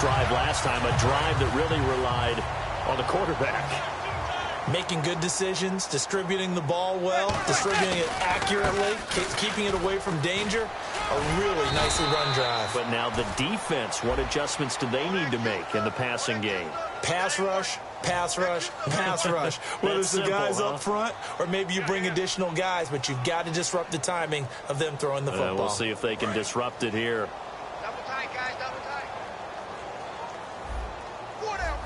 drive last time, a drive that really relied on the quarterback. Making good decisions, distributing the ball well, distributing it accurately, keeping it away from danger. A really nicely run drive. But now the defense, what adjustments do they need to make in the passing game? Pass rush, pass rush, pass rush. Whether it's the guys up front or maybe you bring additional guys, but you've got to disrupt the timing of them throwing the football. We'll see if they can disrupt it here. Double tight, guys, double tight. Four down,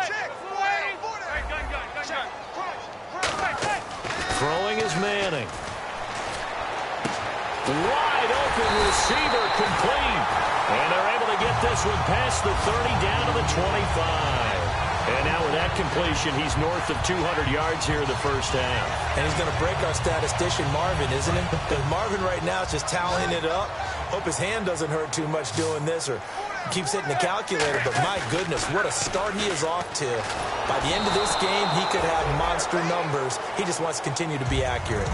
check. Four down. Gun. Check. Crunch. Throwing is Manning. Wide open receiver complete. And they're able to get this one past the 30 down to the 25. And now with that completion, he's north of 200 yards here in the first half. And he's going to break our statistician Marvin, isn't he? Because Marvin right now is just tallying it up. Hope his hand doesn't hurt too much doing this or keeps hitting the calculator. But my goodness, what a start he is off to. By the end of this game, he could have monster numbers. He just wants to continue to be accurate.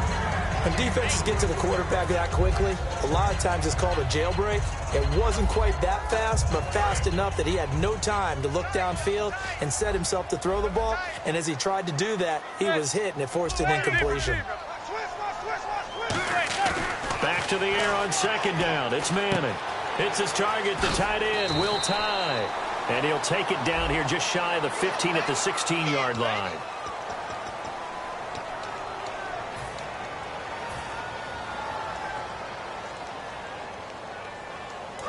When defenses get to the quarterback that quickly, a lot of times it's called a jailbreak. It wasn't quite that fast, but fast enough that he had no time to look downfield and set himself to throw the ball. And as he tried to do that, he was hit, and it forced an incompletion. Back to the air on second down. It's Manning. Hits his target, the tight end, Will Tye. And he'll take it down here just shy of the 15 at the 16-yard line.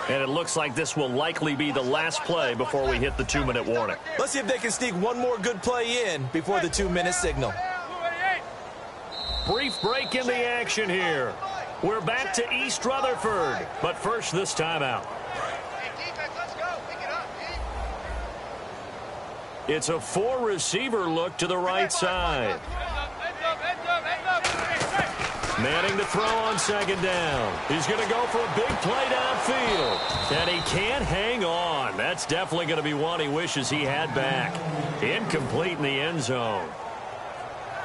And it looks like this will likely be the last play before we hit the 2-minute warning. Let's see if they can sneak one more good play in before the 2-minute signal. Brief break in the action here. We're back to East Rutherford. But first, this timeout. Hey, defense, let's go. Pick it up, It's a 4-receiver look to the right side. Manning to throw on second down. He's going to go for a big play downfield. And he can't hang on. That's definitely going to be one he wishes he had back. Incomplete in the end zone.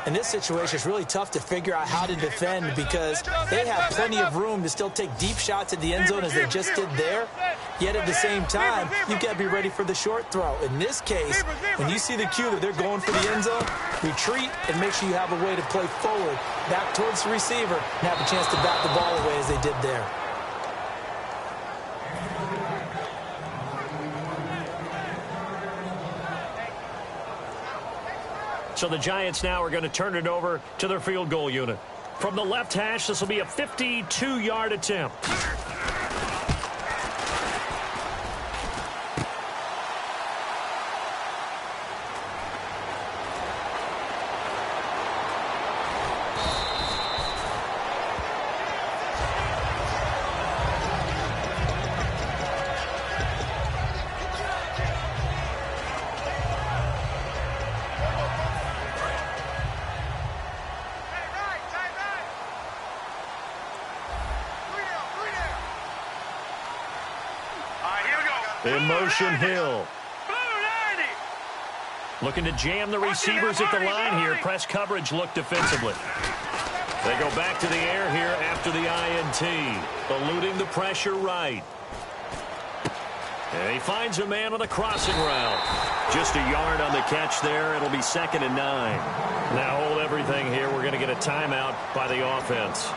In this situation, it's really tough to figure out how to defend because they have plenty of room to still take deep shots at the end zone as they just did there. Yet at the same time, you've got to be ready for the short throw. In this case, when you see the cue that they're going for the end zone, retreat and make sure you have a way to play forward, back towards the receiver, and have a chance to bat the ball away as they did there. So the Giants now are going to turn it over to their field goal unit. From the left hash, this will be a 52-yard attempt. In motion, Hill. Looking to jam the receivers at the line here. Press coverage look defensively. They go back to the air here after the INT. Eluding the pressure right. And he finds a man on a crossing route. Just a yard on the catch there. It'll be 2nd and 9. Now hold everything here. We're going to get a timeout by the offense.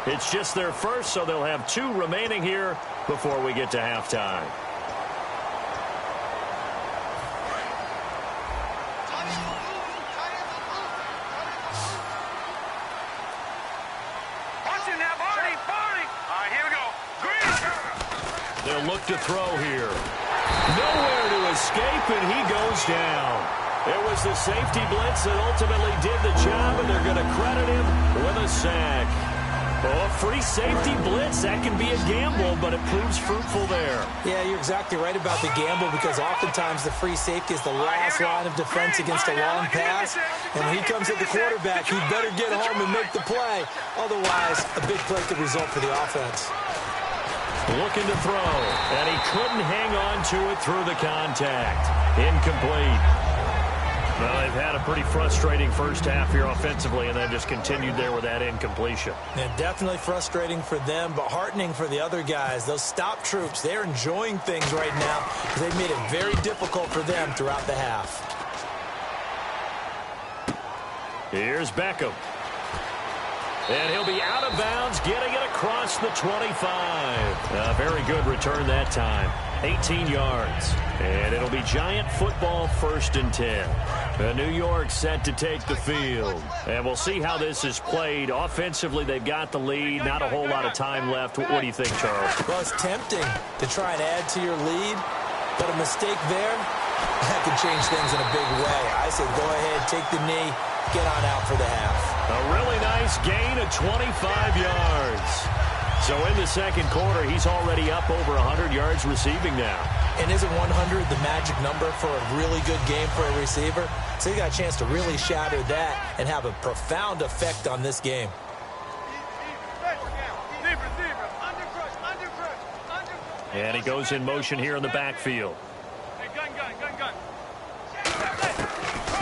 It's just their first, so they'll have 2 remaining here before we get to halftime. They'll look to throw here. Nowhere to escape, and he goes down. It was the safety blitz that ultimately did the job, and they're going to credit him with a sack. Oh, a free safety blitz, that can be a gamble, but it proves fruitful there. Yeah, you're exactly right about the gamble because oftentimes the free safety is the last line of defense against a long pass. And when he comes at the quarterback, he better get home and make the play. Otherwise, a big play could result for the offense. Looking to throw, and he couldn't hang on to it through the contact. Incomplete. Well, they've had a pretty frustrating first half here offensively, and then just continued there with that incompletion. Yeah, definitely frustrating for them, but heartening for the other guys. Those stop troops, they're enjoying things right now because they've made it very difficult for them throughout the half. Here's Beckham. And he'll be out of bounds, getting it across the 25. A very good return that time. 18 yards. And it'll be Giant football 1st and 10. New York set to take the field. And we'll see how this is played. Offensively, they've got the lead. Not a whole lot of time left. What do you think, Charles? Well, it's tempting to try and add to your lead, but a mistake there, that could change things in a big way. I say go ahead, take the knee, get on out for the half. A really nice gain of 25 yards. So in the second quarter, he's already up over 100 yards receiving now. And isn't 100 the magic number for a really good game for a receiver? So you got a chance to really shatter that and have a profound effect on this game. And he goes in motion here in the backfield.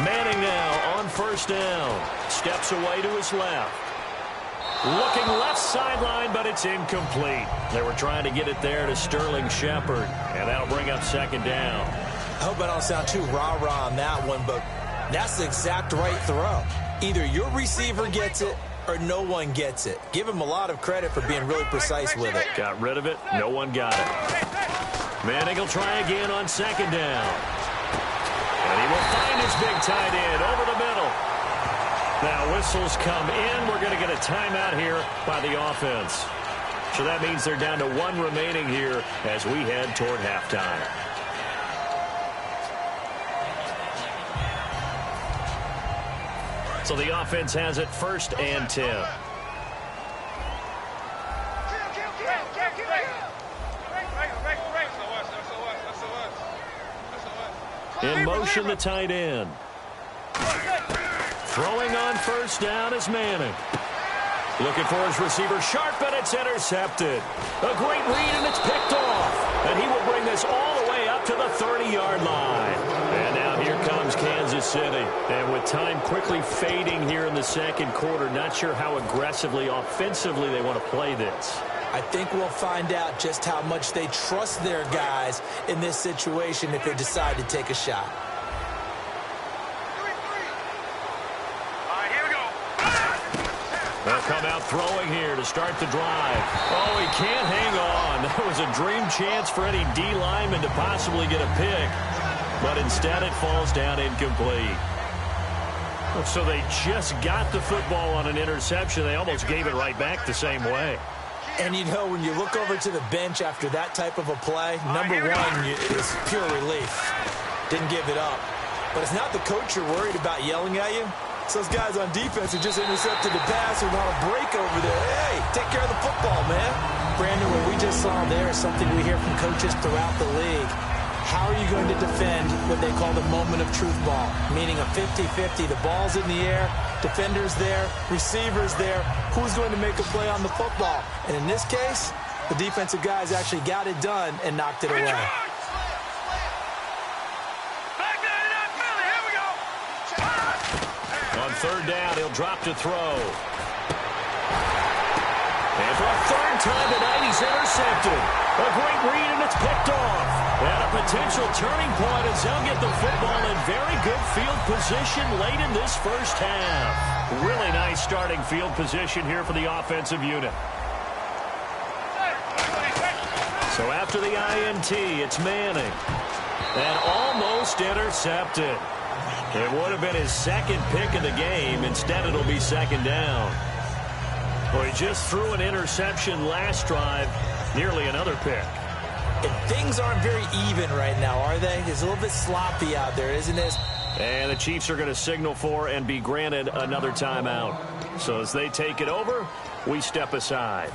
Manning now on 1st down. Steps away to his left. Looking left sideline, but it's incomplete. They were trying to get it there to Sterling Shepard, and that'll bring up 2nd down. I hope I don't sound too rah-rah on that one, but that's the exact right throw. Either your receiver gets it or no one gets it. Give him a lot of credit for being really precise with it. Got rid of it. No one got it. Manning will try again on 2nd down. And he will find his big tight end over the middle. Now whistles come in. We're going to get a timeout here by the offense. So that means they're down to 1 remaining here as we head toward halftime. So the offense has it 1st and 10. In motion, the tight end. Throwing on 1st down is Manning. Looking for his receiver, sharp, and it's intercepted. A great read, and it's picked off. And he will bring this all the way up to the 30-yard line. And now here comes Kansas City. And with time quickly fading here in the second quarter, not sure how aggressively, offensively they want to play this. I think we'll find out just how much they trust their guys in this situation if they decide to take a shot. They'll come out throwing here to start the drive. Oh, he can't hang on. That was a dream chance for any D lineman to possibly get a pick. But instead it falls down incomplete. So they just got the football on an interception. They almost gave it right back the same way. And, you know, when you look over to the bench after that type of a play, number one is pure relief. Didn't give it up. But it's not the coach you're worried about yelling at you. It's those guys on defense who just intercepted the pass who want a break over there. Hey, take care of the football, man. Brandon, what we just saw there is something we hear from coaches throughout the league. How are you going to defend what they call the moment of truth ball, meaning a 50-50? The ball's in the air, defenders there, receivers there. Who's going to make a play on the football? And in this case, the defensive guys actually got it done and knocked it away. On 3rd down, he'll drop to throw. And for a 3rd time tonight, he's intercepted. A great read, and it's picked off. And a potential turning point as they'll get the football in very good field position late in this first half. Really nice starting field position here for the offensive unit. So after the INT, it's Manning. And almost intercepted. It would have been his 2nd pick of the game. Instead, it'll be 2nd down. Well, he just threw an interception last drive, nearly another pick. And things aren't very even right now, are they? It's a little bit sloppy out there, isn't it? And the Chiefs are going to signal for and be granted another timeout. So as they take it over, we step aside.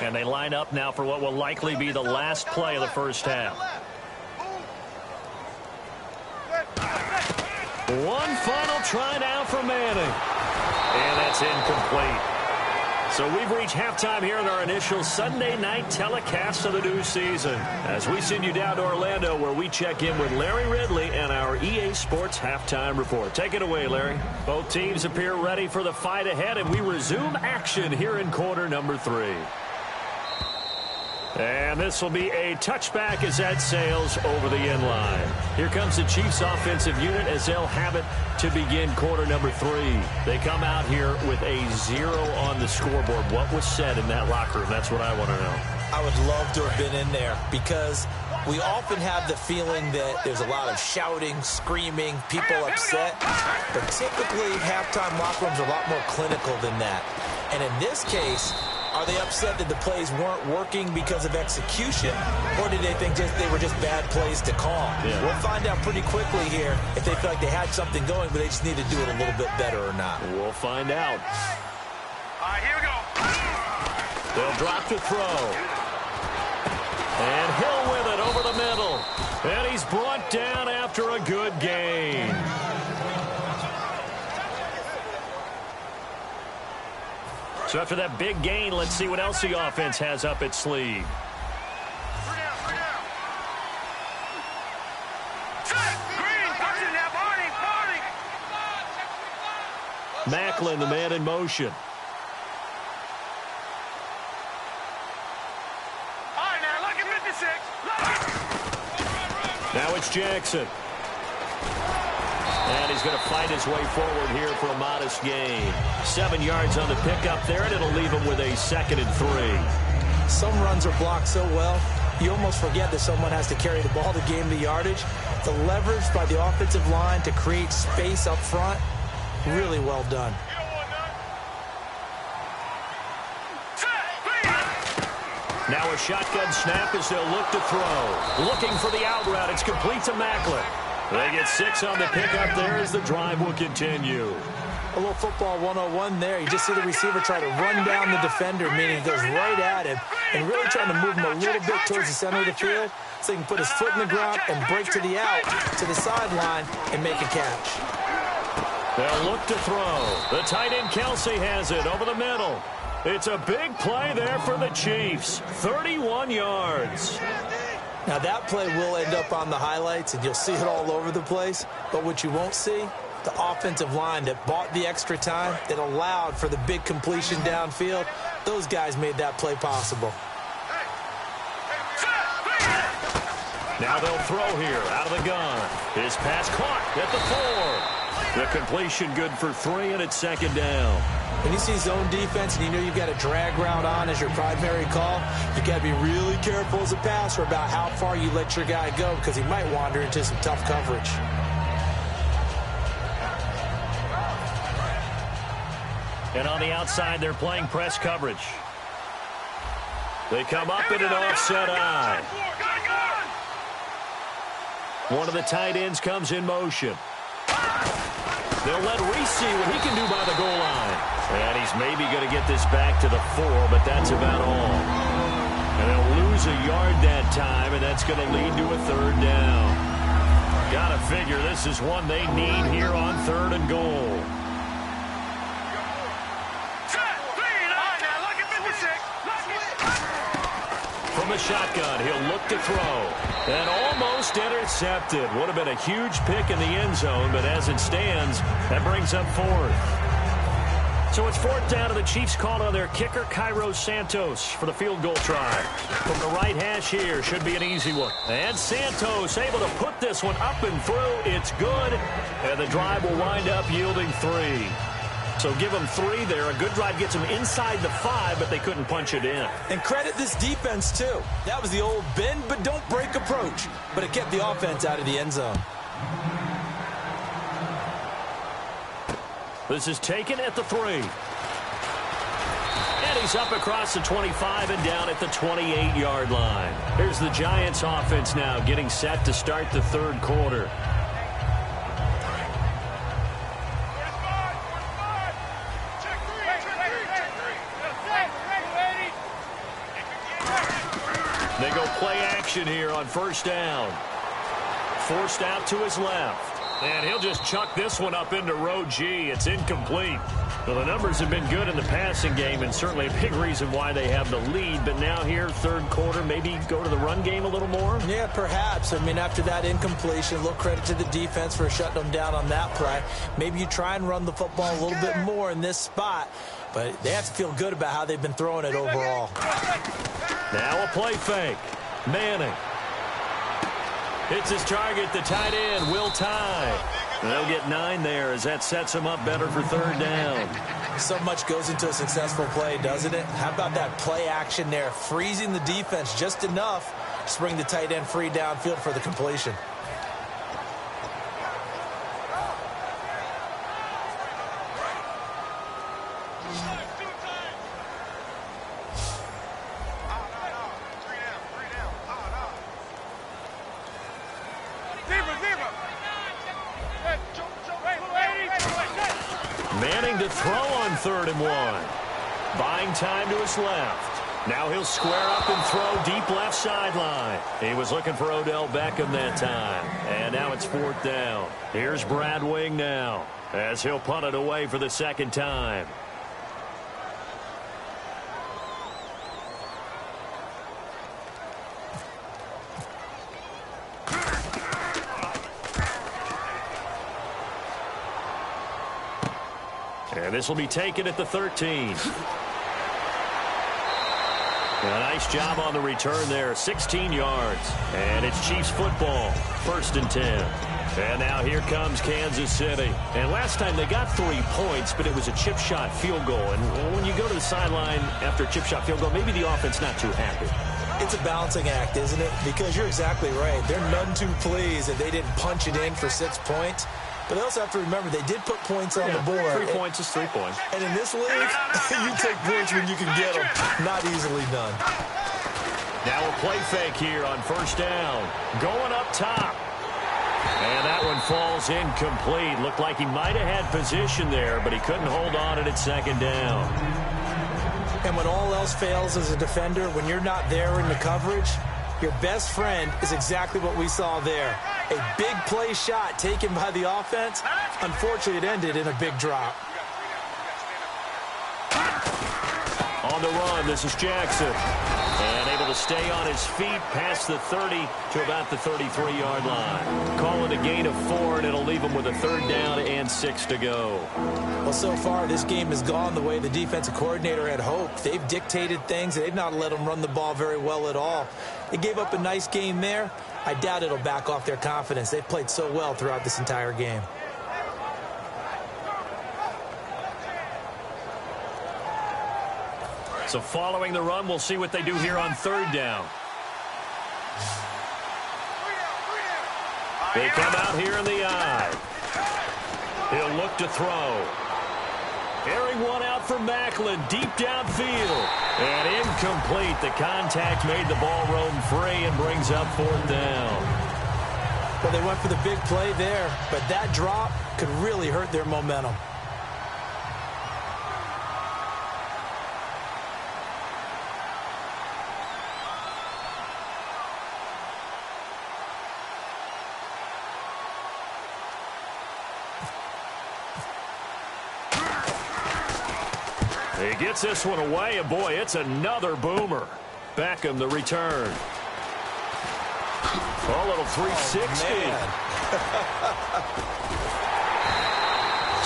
And they line up now for what will likely be the last play of the first half. One final try now for Manning. And that's incomplete. So we've reached halftime here in our initial Sunday night telecast of the new season, as we send you down to Orlando, where we check in with Larry Ridley and our EA Sports halftime report. Take it away, Larry. Both teams appear ready for the fight ahead, and we resume action here in quarter number 3. And this will be a touchback as that sails over the end line. Here comes the Chiefs offensive unit as they'll have it to begin quarter number 3. They come out here with a 0 on the scoreboard. What was said in that locker room? That's what I want to know. I would love to have been in there, because we often have the feeling that there's a lot of shouting, screaming, people upset. But typically, halftime locker rooms are a lot more clinical than that. And in this case, are they upset that the plays weren't working because of execution, or did they think they were just bad plays to call? Yeah. We'll find out pretty quickly here if they feel like they had something going, but they just need to do it a little bit better or not. We'll find out. All right, here we go. They'll drop to throw. And Hill with it over the middle. And he's brought down after a good gain. So after that big gain, let's see what else the offense has up its sleeve. Macklin, the man in motion. All right, now, look at 56. Now it's Jackson. And he's going to fight his way forward here for a modest gain. 7 yards on the pickup there, and it'll leave him with a 2nd and 3. Some runs are blocked so well, you almost forget that someone has to carry the ball to gain the yardage. The leverage by the offensive line to create space up front, really well done. Now a shotgun snap as they'll look to throw. Looking for the out route. It's complete to Macklin. They get 6 on the pickup there as the drive will continue. A little football 101 there. You just see the receiver try to run down the defender, meaning he goes right at him and really trying to move him a little bit towards the center of the field so he can put his foot in the ground and break to the out, to the sideline, and make a catch. They'll look to throw. The tight end Kelsey has it over the middle. It's a big play there for the Chiefs. 31 yards. Now that play will end up on the highlights, and you'll see it all over the place. But what you won't see, the offensive line that bought the extra time, that allowed for the big completion downfield, those guys made that play possible. Now they'll throw here out of the gun. His pass caught at the 4. The completion good for 3, and it's 2nd down. When you see zone defense and you know you've got a drag route on as your primary call, you got to be really careful as a passer about how far you let your guy go, because he might wander into some tough coverage. And on the outside, they're playing press coverage. They come up in an offset eye. One of the tight ends comes in motion. They'll let Reese see what he can do by the goal line. And he's maybe going to get this back to the 4, but that's about all. And they'll lose a yard that time, and that's going to lead to a 3rd down. Got to figure this is one they need here on 3rd and goal. From the shotgun, he'll look to throw. And almost intercepted. Would have been a huge pick in the end zone, but as it stands, that brings up 4th. So it's 4th down, and the Chiefs called on their kicker, Cairo Santos, for the field goal try. From the right hash here, should be an easy one. And Santos able to put this one up and through. It's good, and the drive will wind up yielding 3. So give them 3 there. A good drive gets them inside the 5, but they couldn't punch it in. And credit this defense, too. That was the old bend but don't break approach, but it kept the offense out of the end zone. This is taken at the 3. And he's up across the 25 and down at the 28-yard line. Here's the Giants offense now getting set to start the 3rd quarter. They go play action here on 1st down. Forced out to his left. And he'll just chuck this one up into row G. It's incomplete. Well, the numbers have been good in the passing game, and certainly a big reason why they have the lead. But now here, third quarter, maybe go to the run game a little more? Yeah, perhaps. I mean, after that incompletion, a little credit to the defense for shutting them down on that play. Maybe you try and run the football a little bit more in this spot. But they have to feel good about how they've been throwing it overall. Now a play fake. Manning. Hits his target, the tight end, Will Tye. They'll get 9 there as that sets him up better for third down. So much goes into a successful play, doesn't it? How about that play action there? Freezing the defense just enough to bring the tight end free downfield for the completion. Manning to throw on 3rd and 1. Buying time to his left. Now he'll square up and throw deep left sideline. He was looking for Odell Beckham that time. And now it's 4th down. Here's Brad Wing now as he'll punt it away for the second time. And this will be taken at the 13. A nice job on the return there. 16 yards. And it's Chiefs football. 1st and 10. And now here comes Kansas City. And last time they got 3 points, but it was a chip shot field goal. And when you go to the sideline after a chip shot field goal, maybe the offense not too happy. It's a balancing act, isn't it? Because you're exactly right. They're none too pleased that they didn't punch it in for 6 points. But they also have to remember they did put points on the board. 3 points is 3 points. And in this league, you take points when you can get them. Not easily done. Now a play fake here on 1st down. Going up top. And that one falls incomplete. Looked like he might have had position there, but he couldn't hold on at 2nd down. And when all else fails as a defender, when you're not there in the coverage, your best friend is exactly what we saw there. A big play shot taken by the offense. Unfortunately, it ended in a big drop. On the run, this is Jackson. And able to stay on his feet past the 30 to about the 33-yard line. Call it a gain of 4, and it'll leave him with a 3rd down and 6 to go. Well, so far, this game has gone the way the defensive coordinator had hoped. They've dictated things. They've not let them run the ball very well at all. They gave up a nice game there. I doubt it'll back off their confidence. They've played so well throughout this entire game. So following the run, we'll see what they do here on 3rd down. They come out here in the eye. He'll look to throw. Airing one out for Macklin, deep downfield. And incomplete. The contact made the ball roam free and brings up 4th down. Well, they went for the big play there, but that drop could really hurt their momentum. He gets this one away, and boy, it's another boomer. Beckham, the return. A little 360.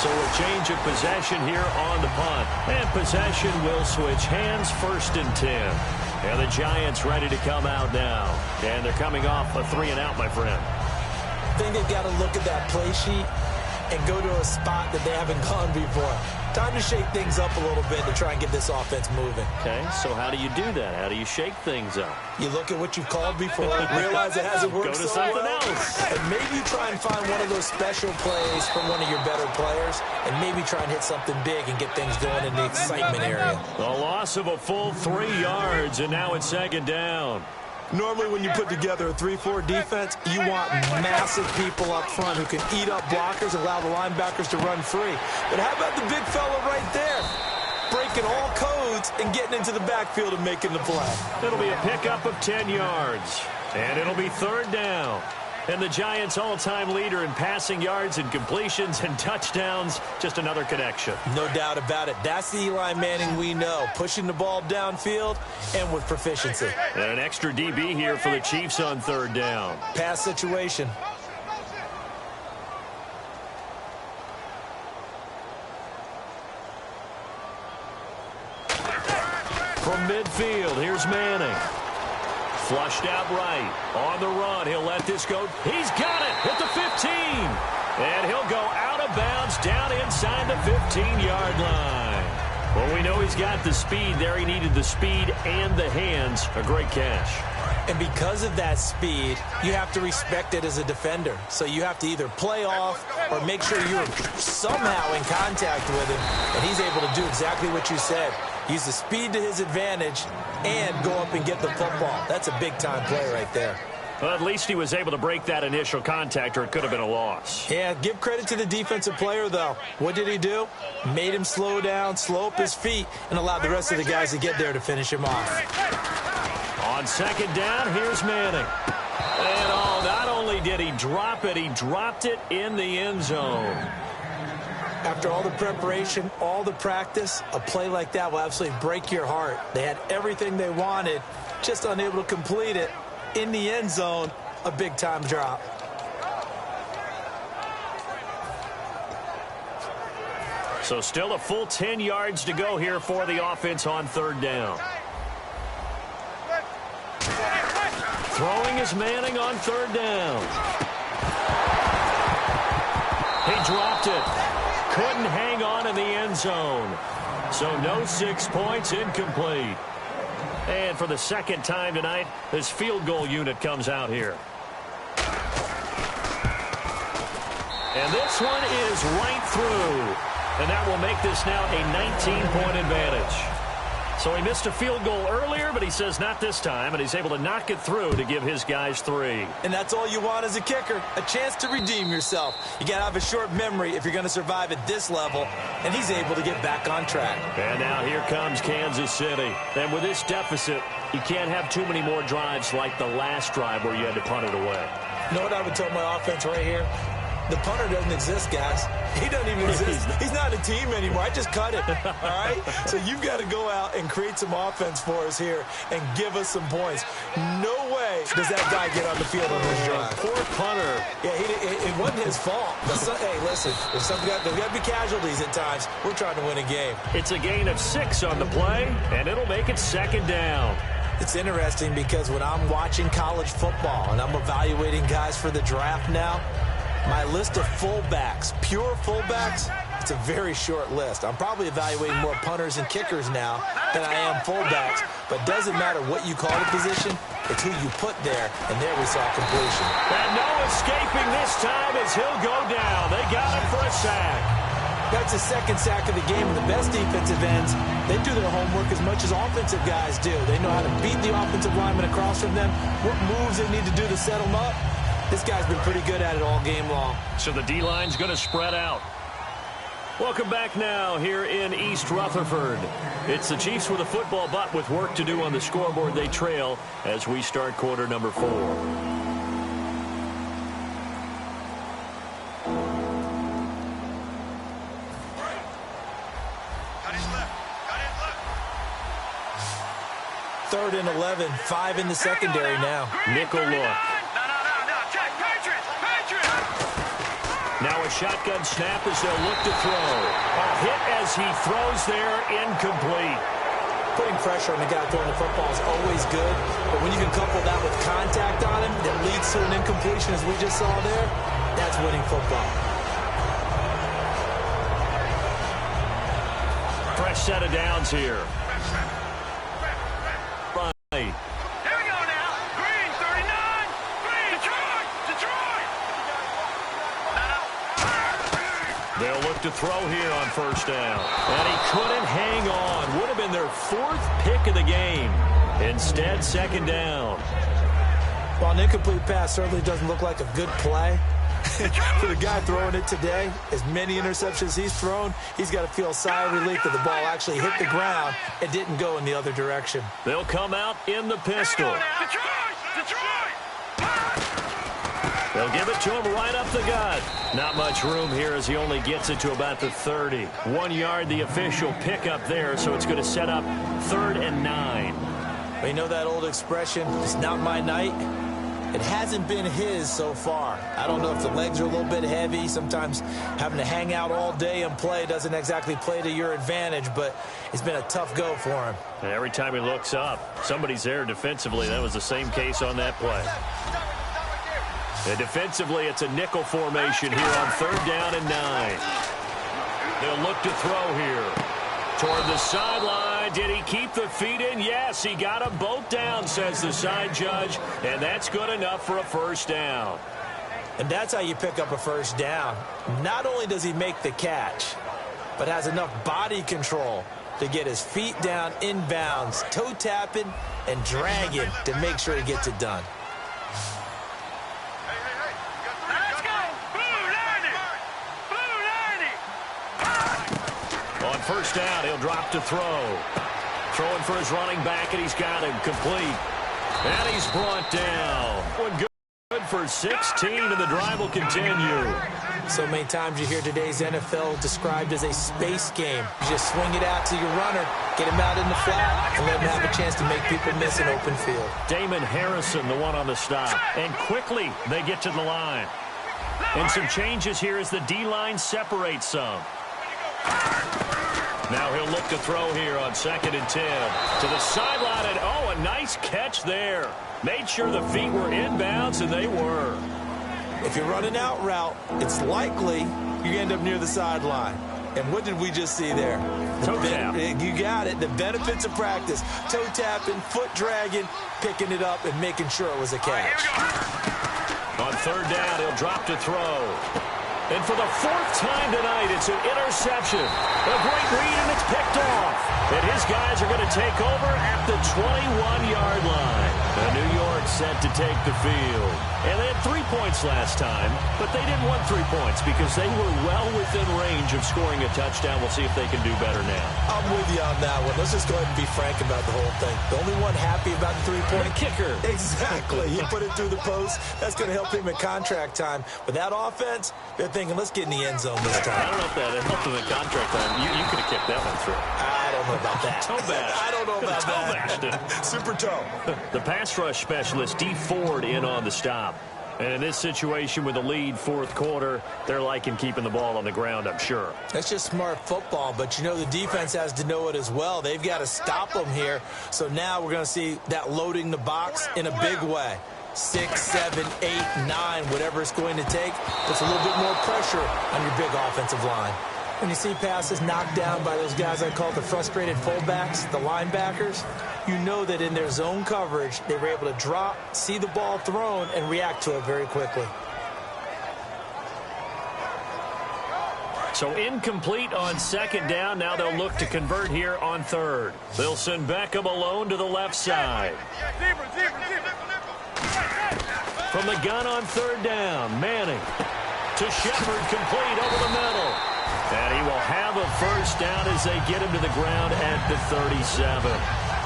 So a change of possession here on the punt. And possession will switch hands, 1st and 10. And the Giants ready to come out now. And they're coming off a 3-and-out, my friend. I think they've got to look at that play sheet and go to a spot that they haven't gone before. Time to shake things up a little bit to try and get this offense moving. Okay, so how do you do that? How do you shake things up? You look at what you've called before, realize it hasn't worked Go to so something well, else. and maybe you try and find one of those special plays from one of your better players, and maybe try and hit something big and get things going in the excitement area. The loss of a full 3 yards, and now it's 2nd down. Normally when you put together a 3-4 defense, you want massive people up front who can eat up blockers and allow the linebackers to run free. But how about the big fella right there? Breaking all codes and getting into the backfield and making the play. It'll be a pickup of 10 yards. And it'll be 3rd down. And the Giants' all-time leader in passing yards and completions and touchdowns, just another connection. No doubt about it. That's the Eli Manning we know, pushing the ball downfield and with proficiency. And an extra DB here for the Chiefs on third down. Pass situation. From midfield, here's Manning. Flushed out right. On the run, he'll let this go. He's got it at the 15. And he'll go out of bounds down inside the 15-yard line. Well, we know he's got the speed there. He needed the speed and the hands. A great catch. And because of that speed, you have to respect it as a defender. So you have to either play off or make sure you're somehow in contact with him. And he's able to do exactly what you said. Use the speed to his advantage and go up and get the football. That's a big-time play right there. Well, at least he was able to break that initial contact, or it could have been a loss. Yeah, give credit to the defensive player, though. What did he do? Made him slow down, slow up his feet, and allowed the rest of the guys to get there to finish him off. On second down, here's Manning. And not only did he drop it, he dropped it in the end zone. After all the preparation, all the practice, a play like that will absolutely break your heart. They had everything they wanted, just unable to complete it. In the end zone, a big-time drop. So still a full 10 yards to go here for the offense on third down. Throwing is Manning on third down. He dropped it. Couldn't hang on in the end zone. So no 6 points, incomplete. And for the second time tonight, this field goal unit comes out here. And this one is right through. And that will make this now a 19-point advantage. So he missed a field goal earlier, but he says not this time, and he's able to knock it through to give his guys 3. And that's all you want as a kicker, a chance to redeem yourself. You got to have a short memory if you're going to survive at this level, and he's able to get back on track. And now here comes Kansas City. And with this deficit, you can't have too many more drives like the last drive where you had to punt it away. You know what I would tell my offense right here? The punter doesn't exist, guys. He doesn't even exist. He's not a team anymore. I just cut it, all right? So you've got to go out and create some offense for us here and give us some points. No way does that guy get on the field on this drive. Poor punter. Yeah, it wasn't his fault. Hey, listen, there's got to be casualties at times. We're trying to win a game. It's a gain of 6 on the play, and it'll make it second down. It's interesting because when I'm watching college football and I'm evaluating guys for the draft now, my list of fullbacks, pure fullbacks, it's a very short list. I'm probably evaluating more punters and kickers now than I am fullbacks. But doesn't matter what you call the position, it's who you put there, and there we saw completion. And no escaping this time as he'll go down. They got him for a sack. That's the second sack of the game, and the best defensive ends, they do their homework as much as offensive guys do. They know how to beat the offensive lineman across from them, what moves they need to do to set them up. This guy's been pretty good at it all game long. So the D-line's going to spread out. Welcome back now here in East Rutherford. It's the Chiefs with a football, but with work to do on the scoreboard. They trail as we start quarter number 4. Third and 11, 5 in the secondary now. Nickel look. Now a shotgun snap as they'll look to throw. A hit as he throws there, incomplete. Putting pressure on the guy throwing the football is always good, but when you can couple that with contact on him that leads to an incompletion as we just saw there, that's winning football. Fresh set of downs here. Right. Here we go now. Green, 39. Green, Detroit. They'll look to throw here on first down. And he couldn't hang on. Would have been their 4th pick of the game. Instead, second down. While an incomplete pass certainly doesn't look like a good play, for the guy throwing it today, as many interceptions he's thrown, he's got to feel a sigh of relief that the ball actually hit the ground and didn't go in the other direction. They'll come out in the pistol. Detroit. They'll give it to him right up the gut. Not much room here as he only gets it to about the 30. 1 yard, the official pickup there, so it's going to set up 3rd and 9. You know that old expression, it's not my night? It hasn't been his so far. I don't know if the legs are a little bit heavy. Sometimes having to hang out all day and play doesn't exactly play to your advantage, but it's been a tough go for him. And every time he looks up, somebody's there defensively. That was the same case on that play. And defensively, it's a nickel formation here on 3rd down and 9. They'll look to throw here. Toward the sideline. Did he keep the feet in? Yes, he got them both down, says the side judge. And that's good enough for a 1st down. And that's how you pick up a 1st down. Not only does he make the catch, but has enough body control to get his feet down inbounds, toe tapping and dragging to make sure he gets it done. Let's go! Blue 90! On 1st down, he'll drop to throw. Throwing for his running back, and he's got him complete. And he's brought down. Good for 16, and the drive will continue. So many times you hear today's NFL described as a space game. You just swing it out to your runner, get him out in the flat, and let him have a chance to make people miss an open field. Damon Harrison, the one on the stop. And quickly, they get to the line. And some changes here as the D-line separates some. Now he'll look to throw here on 2nd and 10. To the sideline, and oh, a nice catch there. Made sure the feet were inbounds, and they were. If you're running out route, it's likely you end up near the sideline. And what did we just see there? Toe tap. You got it. The benefits of practice. Toe tapping, foot dragging, picking it up, and making sure it was a catch. On 3rd down, he'll drop to throw. And for the 4th time tonight, it's an interception. A great read, and it's picked off. And his guys are going to take over at the 21-yard line. New York set to take the field. And they had 3 points last time, but they didn't want 3 points because they were well within range of scoring a touchdown. We'll see if they can do better now. I'm with you on that one. Let's just go ahead and be frank about the whole thing. The only one happy about the 3-point kicker. Exactly. He put it through the post. That's going to help him in contract time. But that offense, they're thinking, let's get in the end zone this time. I don't know if that helped him in contract time. You could have kicked that one through. I don't know about that. Toe bash. I don't know about toe that. Super toe. The pass rush specialist, D. Ford, in on the stop. And in this situation with the lead 4th quarter, they're liking keeping the ball on the ground, I'm sure. That's just smart football, but you know the defense has to know it as well. They've got to stop them here. So now we're going to see that loading the box in a big way. 6, 7, 8, 9, whatever it's going to take, puts a little bit more pressure on your big offensive line. When you see passes knocked down by those guys I call the frustrated fullbacks, the linebackers, you know that in their zone coverage, they were able to drop, see the ball thrown, and react to it very quickly. So incomplete on 2nd down. Now they'll look to convert here on 3rd. They'll send Beckham alone to the left side. From the gun on 3rd down, Manning to Shepard, complete over the middle. And he will have a 1st down as they get him to the ground at the 37.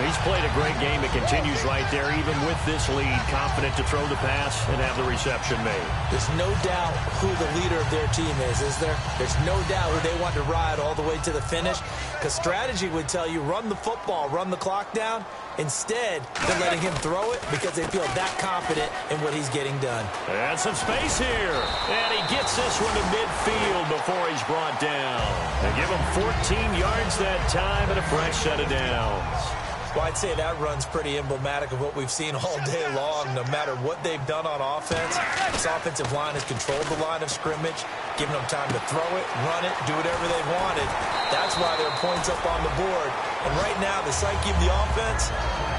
He's played a great game. It continues right there, even with this lead, confident to throw the pass and have the reception made. There's no doubt who the leader of their team is there? There's no doubt who they want to ride all the way to the finish, because strategy would tell you run the football, run the clock down. Instead, they're letting him throw it because they feel that confident in what he's getting done. And some space here. And he gets this one to midfield before he's brought down. They give him 14 yards that time and a fresh set of downs. Well, I'd say that run's pretty emblematic of what we've seen all day long. No matter what they've done on offense, this offensive line has controlled the line of scrimmage, given them time to throw it, run it, do whatever they wanted. That's why there are points up on the board. And right now, the psyche of the offense,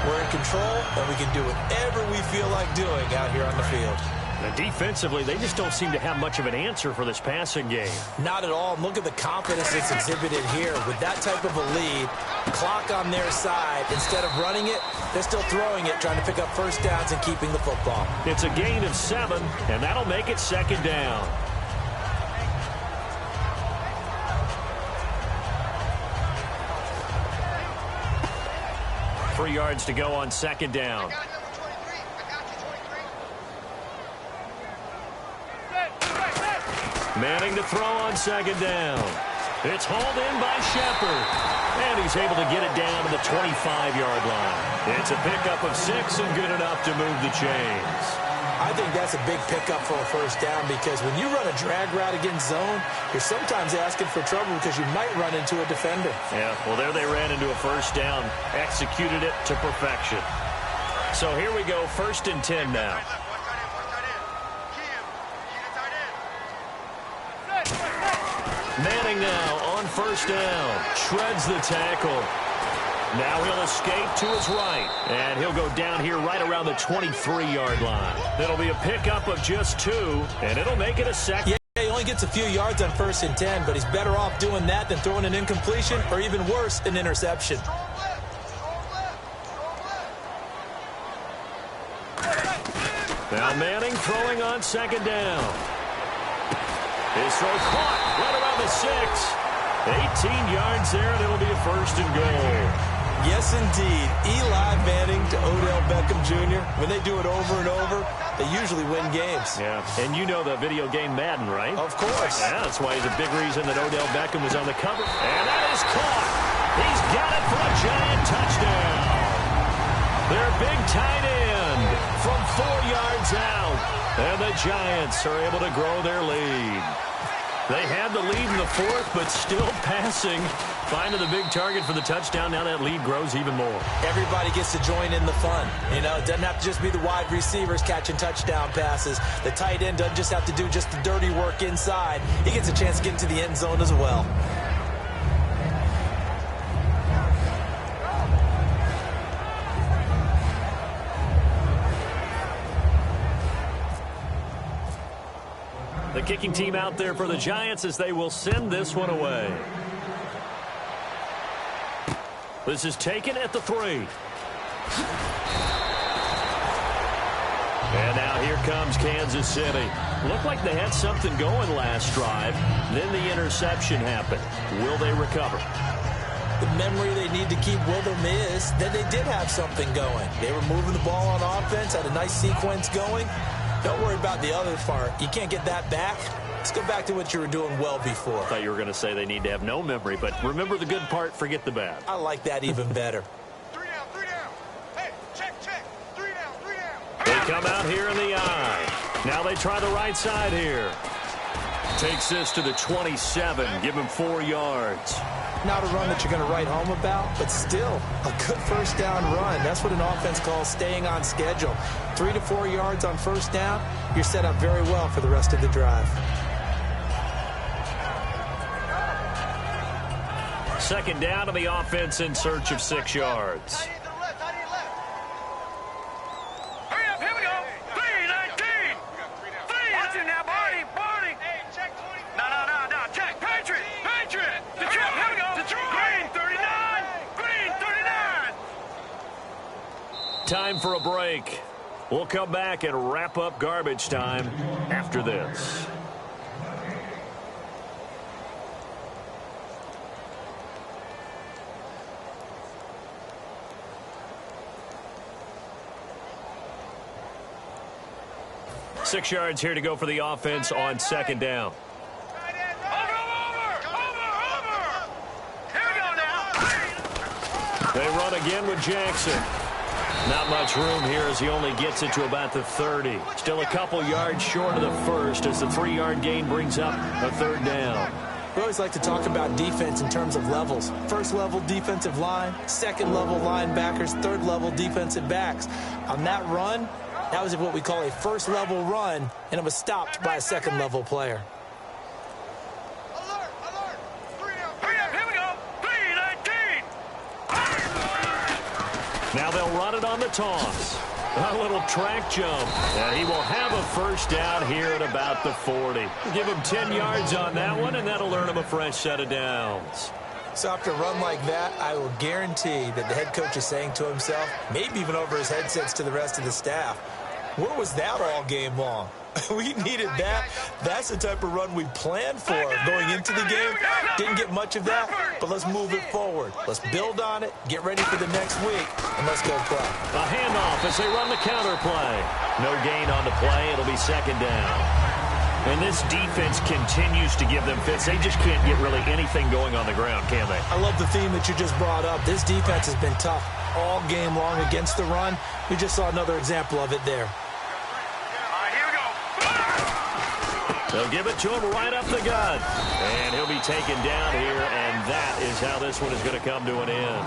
we're in control, and we can do whatever we feel like doing out here on the field. And defensively, they just don't seem to have much of an answer for this passing game. Not at all. Look at the confidence that's exhibited here. With that type of a lead, clock on their side, instead of running it, they're still throwing it, trying to pick up 1st downs and keeping the football. It's a gain of 7, and that'll make it 2nd down. Three yards to go on 2nd down. Manning to throw on second down. It's hauled in by Shepard. And he's able to get it down to the 25-yard line. It's a pickup of 6 and good enough to move the chains. I think that's a big pickup for a first down because when you run a drag route against zone, you're sometimes asking for trouble because you might run into a defender. Yeah, well, there they ran into a first down, executed it to perfection. So here we go, 1st and 10 now. Manning now on first down. Shreds the tackle. Now he'll escape to his right. And he'll go down here right around the 23-yard line. It'll be a pickup of just 2, and it'll make it a second. Yeah, he only gets a few yards on 1st and 10, but he's better off doing that than throwing an incompletion or even worse, an interception. Now Manning throwing on second down. His throw caught right around the 6. 18 yards there, and it'll be a 1st and goal. Yes, indeed. Eli Manning to Odell Beckham Jr. When they do it over and over, they usually win games. Yeah, and you know the video game Madden, right? Of course. Yeah, that's why he's a big reason that Odell Beckham was on the cover. And that is caught. He's got it for a giant touchdown. Their big tight end from 4 yards out. And the Giants are able to grow their lead. They had the lead in the 4th, but still passing. Finding the big target for the touchdown. Now that lead grows even more. Everybody gets to join in the fun. You know, it doesn't have to just be the wide receivers catching touchdown passes. The tight end doesn't just have to do just the dirty work inside. He gets a chance to get into the end zone as well. The kicking team out there for the Giants as they will send this one away. This is taken at the 3. And now here comes Kansas City. Looked like they had something going last drive. Then the interception happened. Will they recover? The memory they need to keep with them is that they did have something going. They were moving the ball on offense, had a nice sequence going. Don't worry about the other part. You can't get that back. Let's go back to what you were doing well before. I thought you were going to say they need to have no memory, but remember the good part, forget the bad. I like that even better. 3 down, 3 down. Hey, check. 3 down, 3 down. They come out here in the eye. Now they try the right side here. Takes this to the 27. Give him 4 yards. Not a run that you're going to write home about, but still a good first down run. That's what an offense calls staying on schedule. 3 to 4 yards on first down, you're set up very well for the rest of the drive. Second down to the offense in search of 6 yards. I need the left, I need left. Hurry up, here we go. 3-19. 3. Watch it now, Barney. Hey, check 20. No. Check. Patriot. Detroit, here we go. Green 39. Green 39. Time for a break. We'll come back and wrap up garbage time after this. Six yards here to go for the offense on second down. Over. Here we go now. They run again with Jackson. Not much room here as he only gets it to about the 30. Still a couple yards short of the first as the 3-yard gain brings up a 3rd down. We always like to talk about defense in terms of levels. First level defensive line, second level linebackers, third level defensive backs. On that run, that was what we call a first level run, and it was stopped by a second level player. Alert. 3 down, 3 Hurry down. up, here we go. 3-19. Now they'll run it on the toss. A little track jump. And he will have a first down here at about the 40. Give him 10 yards on that one, and that'll earn him a fresh set of downs. So after a run like that, I will guarantee that the head coach is saying to himself, maybe even over his headsets to the rest of the staff, where was that all game long? We needed that. That's the type of run we planned for going into the game. Didn't get much of that, but let's move it forward. Let's build on it, get ready for the next week, and let's go play. A handoff as they run the counter play. No gain on the play. It'll be second down. And this defense continues to give them fits. They just can't get really anything going on the ground, can they? I love the theme that you just brought up. This defense has been tough all game long against the run. We just saw another example of it there. All right, here we go. They'll give it to him right up the gut. And he'll be taken down here, and that is how this one is going to come to an end.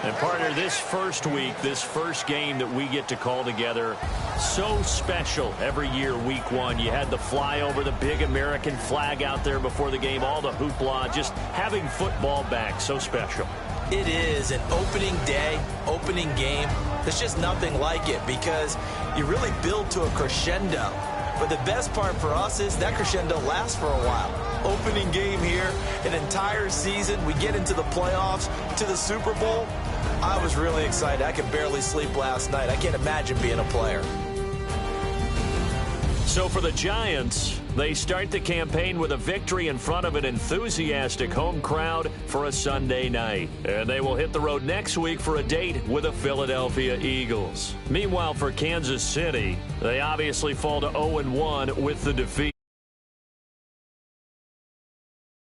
And, partner, this first week, this first game that we get to call together, so special every year, week one. You had the flyover, the big American flag out there before the game, all the hoopla, just having football back, so special. It is an opening day, opening game. There's just nothing like it because you really build to a crescendo. But the best part for us is that crescendo lasts for a while. Opening game here, an entire season. We get into the playoffs, to the Super Bowl. I was really excited. I could barely sleep last night. I can't imagine being a player. So for the Giants, they start the campaign with a victory in front of an enthusiastic home crowd for a Sunday night. And they will hit the road next week for a date with the Philadelphia Eagles. Meanwhile, for Kansas City, they obviously fall to 0-1 with the defeat.